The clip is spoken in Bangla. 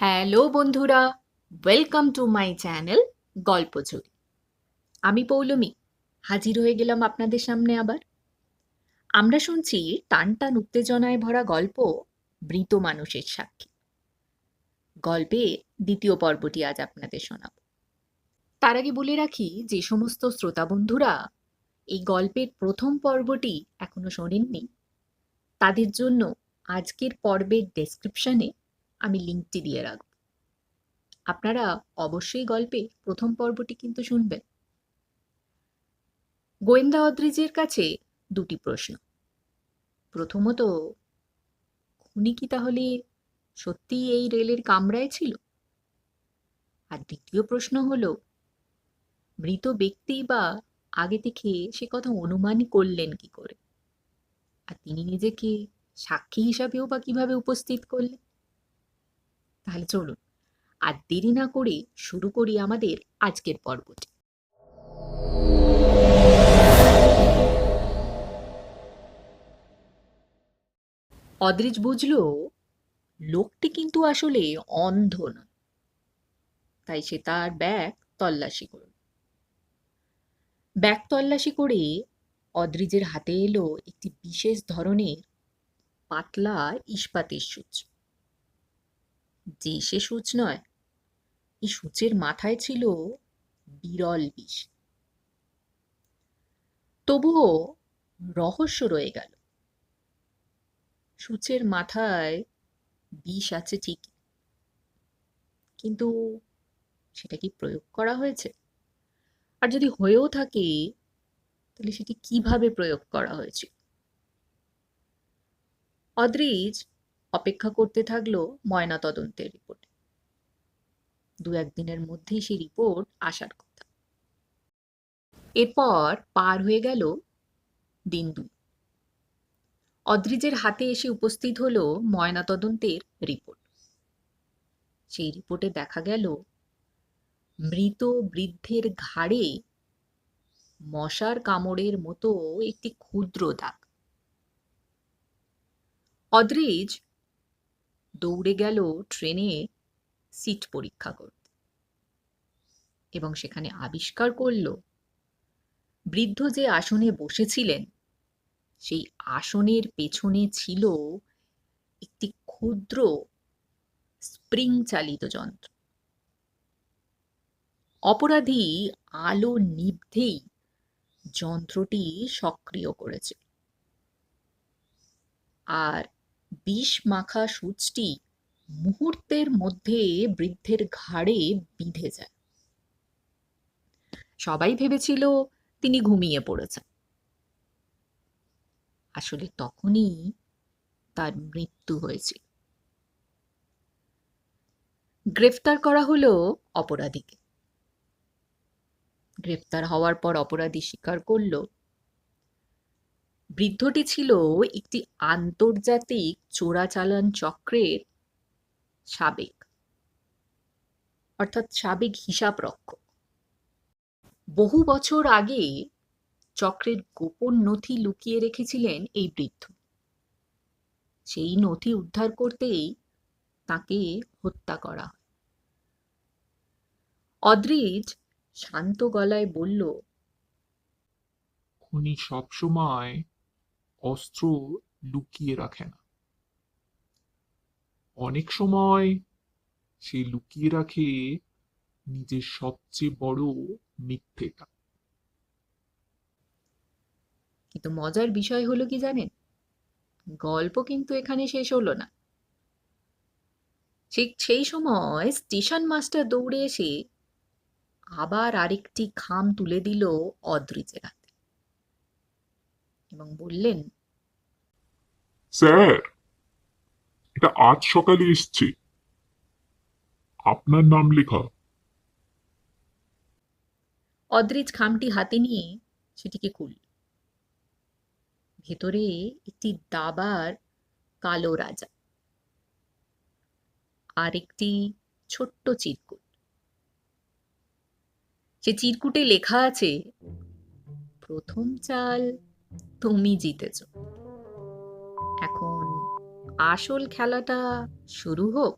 হ্যালো বন্ধুরা, ওয়েলকাম টু মাই চ্যানেল গল্পঝুরি। আমি পৌলমী, হাজির হয়ে গেলাম আপনাদের সামনে আবার। আমরা শুনছি টানটান উত্তেজনায় ভরা গল্প মৃত মানুষের সাক্ষী। গল্পের দ্বিতীয় পর্বটি আজ আপনাদের শোনাব। তার আগে বলে রাখি, যে সমস্ত শ্রোতা বন্ধুরা এই গল্পের প্রথম পর্বটি এখনো শোনেননি, তাদের জন্য আজকের পর্বের ডেসক্রিপশনে আমি লিঙ্কটি দিয়ে রাখব। আপনারা অবশ্যই গল্পে প্রথম পর্বটি কিন্তু শুনবেন। গোয়েন্দা অদ্রিজের কাছে দুটি প্রশ্ন। প্রথমত, খুনি কি তাহলে সত্যিই এই রেলের কামরায় ছিল? আর দ্বিতীয় প্রশ্ন হলো, মৃত ব্যক্তি বা আগে থেকে সে কথা অনুমানই করলেন কি করে? আর তিনি নিজেকে সাক্ষী হিসাবেও বা কিভাবে উপস্থিত করলেন? তাহলে চলুন আর দেরি না করে শুরু করি আমাদের আজকের পর্বটি। অদ্রিজ বুঝল লোকটি কিন্তু আসলে অন্ধ নয়, তাই সে তার ব্যাগ তল্লাশি করল। ব্যাগ তল্লাশি করে অদ্রিজের হাতে এলো একটি বিশেষ ধরনের পাতলা ইস্পাতের সূচ। যে সে সূচ নয়, এই সূচের মাথায় ছিল বিরল বিষ। তবুও রহস্য রয়ে গেল। সূচের মাথায় বিষ আছে ঠিকই, কিন্তু সেটা কি প্রয়োগ করা হয়েছে? আর যদি হয়েও থাকে, তাহলে সেটি কিভাবে প্রয়োগ করা হয়েছিল? অদ্রিজ অপেক্ষা করতে থাকলো ময়না তদন্তের রিপোর্ট। দু একদিনের মধ্যেই সেই রিপোর্ট আসার কথা। এরপর পার হয়ে গেল দিন দুই। অদ্রিজের হাতে এসে উপস্থিত হলো ময়না তদন্তের রিপোর্ট। সেই রিপোর্টে দেখা গেল মৃত বৃদ্ধের ঘাড়ে মশার কামড়ের মতো একটি ক্ষুদ্র দাগ। অদ্রিজ দৌড়ে গেল ট্রেনে সিট পরীক্ষা করতে এবং সেখানে আবিষ্কার করল বৃদ্ধ যে আসনে বসেছিলেন সেই আসনের পেছনে ছিল একটি ক্ষুদ্র স্প্রিং চালিত যন্ত্র। অপরাধী আলো নিভতেই যন্ত্রটি সক্রিয় করেছে, আর বিষ মাখা সূচটি মুহূর্তের মধ্যে বৃদ্ধের ঘাড়ে বিঁধে যায়। সবাই ভেবেছিল তিনি ঘুমিয়ে পড়েছেন। আসলে তখনই তার মৃত্যু হয়েছিল। গ্রেফতার করা হলো অপরাধীকে। গ্রেফতার হওয়ার পর অপরাধী স্বীকার করল বৃদ্ধটি ছিল একটি আন্তর্জাতিক চোরাচালান চক্রের সাবেক, অর্থাৎ সাবেক হিসাব রক্ষক। বহু বছর আগে চক্রের গোপন নথি লুকিয়ে রেখেছিলেন এই বৃদ্ধ। সেই নথি উদ্ধার করতেই তাকে হত্যা করা হয়। অদ্রিজ শান্ত গলায় বলল, খুনি সবসময় অস্ত্র লুকিয়ে রাখে না, অনেক সময় সে লুকিয়ে রাখে নিজের সবচেয়ে বড় মিথ্যেটা। কিন্তু মজার বিষয় হলো কি জানেন, গল্প কিন্তু এখানে শেষ হলো না। ঠিক সেই সময় স্টেশন মাস্টার দৌড়ে এসে আবার আরেকটি খাম তুলে দিল অদ্রিজের হাতে এবং বললেন, স্যার, এটা আজ সকালে এসছে, আপনার নাম লেখা। অদ্রিজ খামটি হাতে নিয়ে সেটিকে খুলল। ভেতরে একটি দাবার কালো রাজা আর একটি ছোট্ট চিরকুট। সে চিরকুটে লেখা আছে, প্রথম চাল তুমি জিতেছ, এখন আসল খেলাটা শুরু হোক।